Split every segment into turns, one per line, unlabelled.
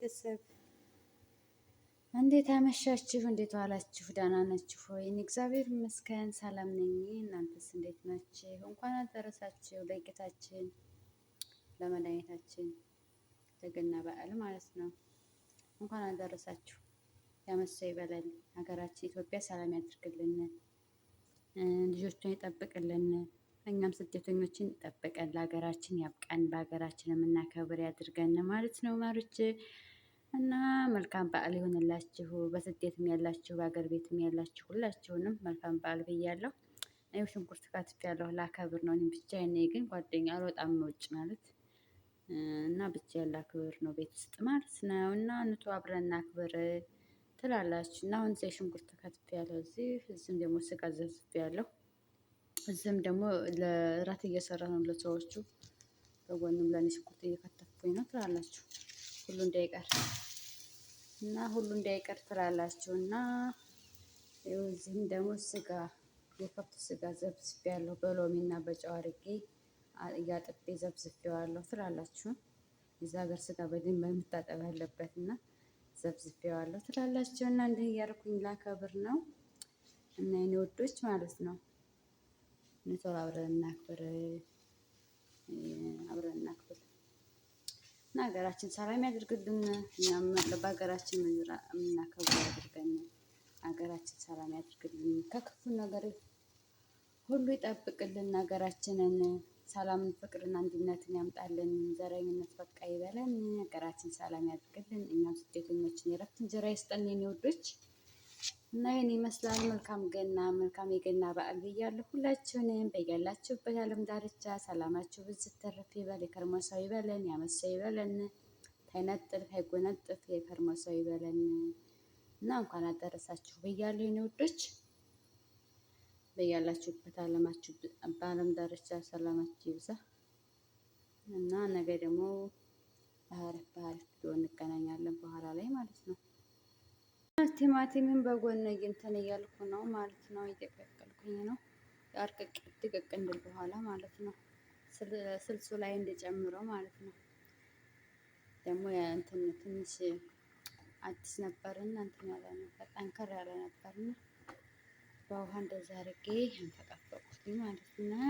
ቤተሰብ እንዴት አመሻችሁ? እንዴት ዋላችሁ? ደህና ናችሁ ወይ? እኔ እግዚአብሔር ይመስገን ሰላም ነኝ። እናንተስ እንዴት ናችሁ? እንኳን አደረሳችሁ ለጌታችን ለመድኃኒታችን ለገና በዓል ማለት ነው። እንኳን አደረሳችሁ። ያመሰ ይበለን። ሀገራችን ኢትዮጵያ ሰላም ያድርግልን፣ ልጆቿን ይጠብቅልን፣ እኛም ስደተኞችን ይጠብቀን፣ ለሀገራችን ያብቃን፣ በሀገራችን የምናከብር ያድርገን ማለት ነው ማሮች እና መልካም በዓል ይሆንላችሁ። በስደትም ያላችሁ በሀገር ቤትም ያላችሁ ሁላችሁንም መልካም በዓል ብያለሁ። እኔ ሽንኩርት ከትፌያለሁ ላከብር ነው። እኔም ብቻዬን ነኝ፣ ግን ጓደኛ አልወጣም ውጭ ማለት እና ብቻዬን ላክብር ነው ቤት ውስጥ ማለት ነው። እና እንቱ አብረን እናክብር ትላላችሁ። እና አሁን እዚህ ሽንኩርት ከትፌያለሁ፣ እዚህም ደግሞ ስጋ ዘፍዝፌያለሁ። እዚህም ደግሞ ለእራት እየሰራ ነው ለሰዎቹ፣ በጎንም ለእኔ ሽንኩርት እየከተፍኩኝ ነው ትላላችሁ። ሁሉ እንዳይቀር እና ሁሉ እንዳይቀር ትላላችሁ። እና እዚህም ደግሞ ስጋ የከብት ስጋ ዘብዝፌያለሁ በሎሚ እና በጨው አድርጌ እያጥቤ ዘብዝፌዋለሁ ትላላችሁ። የዛ ሀገር ስጋ በደንብ መታጠብ ያለበት እና ዘብዝፌዋለሁ ትላላችሁ። እና እንዲህ እያደረኩኝ ላከብር ነው እና የኔ ወዶች ማለት ነው። ቶሎ አብረን እናክብር፣ አብረን እናክብር እና ሀገራችን ሰላም ያድርግልን። እኛም በሀገራችን የምናከብር ያድርገን። ሀገራችን ሰላም ያድርግልን፣ ከክፉ ነገር ሁሉ ይጠብቅልን። ሀገራችንን ሰላምን፣ ፍቅርን፣ አንድነትን ያምጣልን። ዘረኝነት በቃ ይበለን። ሀገራችን ሰላም ያድርግልን። እኛም ስደተኞችን የእረፍት እንጀራ ይስጠን የኔ ውዶች። እና ይህን ይመስላል። መልካም ገና፣ መልካም የገና በዓል ብያለሁ። ሁላችሁንም በያላችሁበት የዓለም ዳርቻ ሰላማችሁ ብዝት ተረፍ ይበል። የከርሞ ሰው ይበለን፣ ያመሰ ይበለን፣ ታይነጥፍ ታይጎነጥፍ የከርሞ ሰው ይበለን። እና እንኳን አደረሳችሁ ብያለሁ የኔ ውዶች። በያላችሁበት ዓለማችሁ በዓለም ዳርቻ ሰላማችሁ ይብዛ። እና ነገ ደግሞ በአሪፍ ቪዲዮ እንገናኛለን በኋላ ላይ ማለት ነው። ቲማቲምን በጎን እንትን እያልኩ ነው ማለት ነው። እየቀቀልኩኝ ነው ያርቅቅ ድቅቅ እንድል በኋላ ማለት ነው። ስልሱ ላይ እንድጨምረው ማለት ነው። ደግሞ እንትን ትንሽ አዲስ ነበርና እንትን ያለ ነበር፣ ጠንከር ያለ ነበርና በውሃ እንደዛ አድርጌ አንተቀፈቁት ማለት ነው።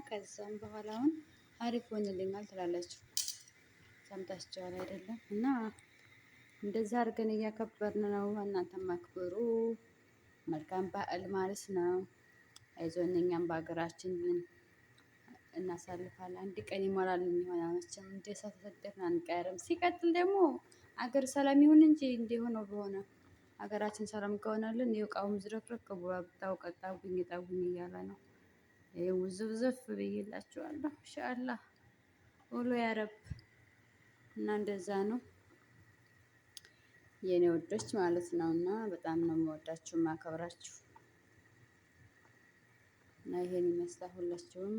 ከዛም በኋላውን አሪፍ ሆንልኛል ትላላችሁ። ሰምታችኋል አይደለም? እና እንደዛ አድርገን እያከበርን ነው። እናንተም አክብሩ። መልካም በዓል ማለት ነው። አይዞን፣ እኛም በሀገራችን እናሳልፋለን። አንድ ቀን ይሞላል የሚሆን መቼም እንደ ተሰደድን አንቀርም። ሲቀጥል ደግሞ አገር ሰላም ይሁን እንጂ እንደሆነው በሆነ ሀገራችን ሰላም ከሆነልን የእቃውም ዝረክረክ ጠውቀጣቡኝ ጠቡኝ እያለ ነው። ውዝብዝፍ ብዬላችኋለሁ። ኢንሻአላህ ሁሉ ያረብ እና እንደዛ ነው የኔ ወዶች ማለት ነው። እና በጣም ነው የምወዳችሁ ማከብራችሁ። እና ይሄን ይመስላል። ሁላችሁም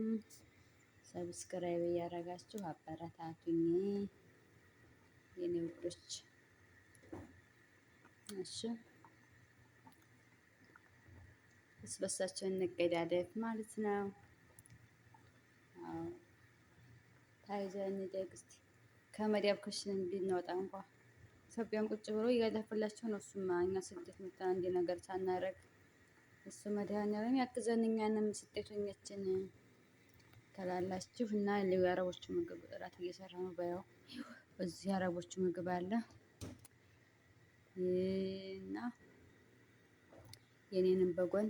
ሰብስክራይብ እያደረጋችሁ አበረታቱኝ የኔ ወዶች። እሺ እስበሳችን እንገዳደፍ ማለት ነው። አዎ ታይዘን ደግስቲ ከመዲያብ ክሽን እንድንወጣ እንኳን ኢትዮጵያን ቁጭ ብሎ እያለፈላቸው ነው። እሱማ እኛ ስደት መጣን አንድ ነገር ሳናረግ እሱ መድኃኒዓለም ያግዘን እኛንም ስደተኞችን ትላላችሁ። እና የአረቦቹ ምግብ እራት እየሰራ ነው። በያው እዚህ የአረቦቹ ምግብ አለ እና የኔንም በጎን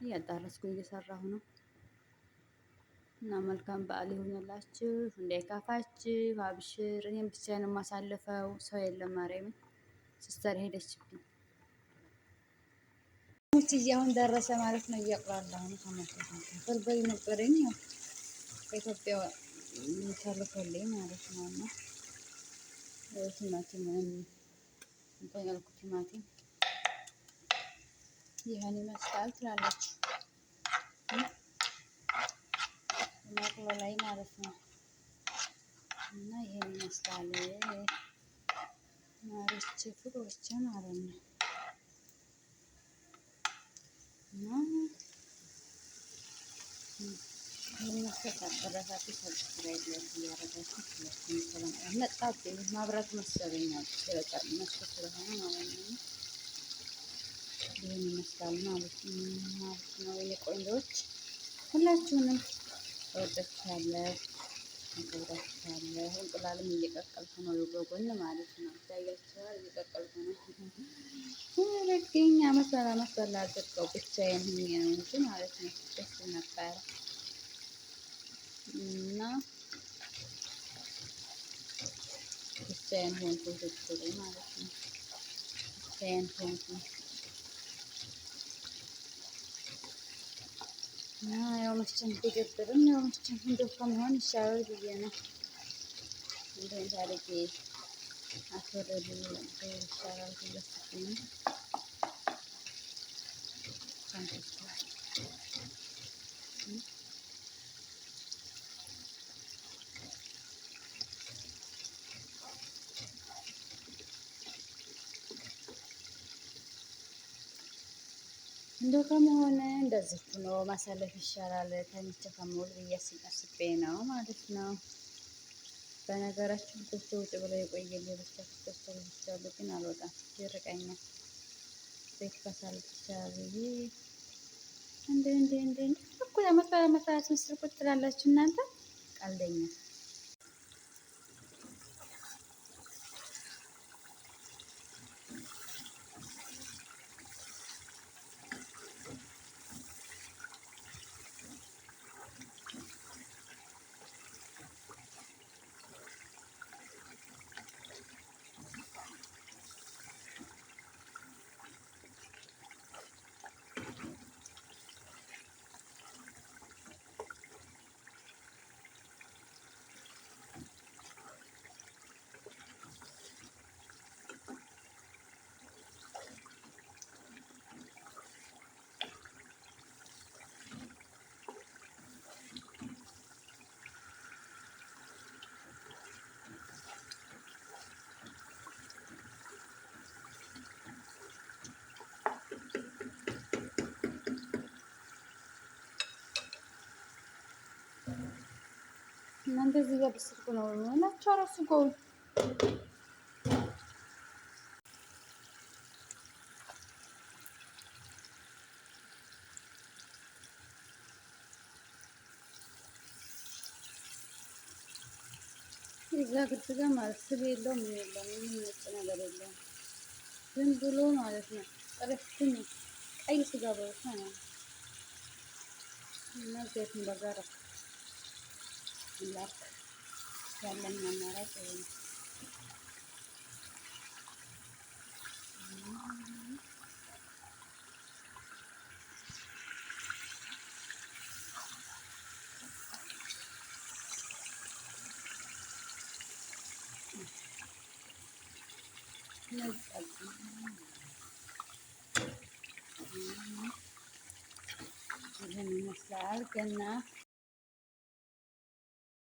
እያዳረስኩ እየሰራሁ ነው። እና መልካም በዓል ይሁንላችሁ፣ እንዳይከፋችሁ፣ አብሽር። እኔም ብቻዬን የማሳልፈው ሰው የለም። ማርያምን ሲስተር ሄደችብኝ። ሙችዬ አሁን ደረሰ ማለት ነው። እያቁላላሁ ነው። ተመልከቱ። በርበሬ ነበረኝ ያው ከኢትዮጵያ ተልኮልኝ ማለት ነው። እና ቲማቲም እንትን ያልኩት ቲማቲም ይህን ይመስላል ትላላችሁ። ማቅሎ ላይ ማለት ነው። እና ይሄን ይመስላል ማሪች ፍቅሮች ማለት ነው። እና ይመስል አበረታቱ ሰብስክራይብ ላይክ እያደረጋችሁ ሁላችሁም ሰላም መጣብኝ። ማብራት መሰለኛል መስኮት ስለሆነ ማለት ነው። ይህን ይመስላል ማለት ነው። የኔ ቆንጆች ሁላችሁንም እወዳችኋለሁ፣ አከብራችኋለሁ። እንቁላልም እየቀቀልኩ ነው በጎን ማለት ነው። ይታያችኋል፣ እየቀቀልኩ ነው። ረገኝ አመት በዓመት በላ አድርገው ብቻዬን ሁኜ ነው እንጂ ማለት ነው። ደስ ነበረ እና ብቻዬን ሆንኩ ስትሉ ማለት ነው። ብቻዬን ሆንኩ እና ያው መቼም ቢደብርም ያው መቼም እንደው ከመሆን ይሻላል ብዬ ነው። እንደዚህ ታሪኬ አስወረዱ ይሻላል ብዬ ነው። እንደው ከመሆነ እንደዚህ ሆኖ ማሳለፍ ይሻላል ተኝቼ ከመውል ብዬ አስቤ ነው ማለት ነው። በነገራችን ልጆች ውጭ ብለው የቆየ ሌሎች ክርስቶስ ያሉ ግን አልወጣም፣ ይርቀኛል። ቤት ካሳልፍ ይቻላል ብዬ እንደ እኮ ለመስራት ምስል ቁጭ ትላላችሁ እናንተ ቀልደኛ። እናንተ እዚህ ጋር ብስልኩ ነው ናቸው አረሱ ጎል እዛ ግድ ጋር ማለት ስብ የለውም የለውም ምንም ነጭ ነገር የለውም። ዝም ብሎ ማለት ነው ጥርፍትን ቀይ ስጋ በርታ ነው እና ዘይቱን በጋራ ላክ ያለኝ አማራጭ ነው። ይህን ይመስላል ገና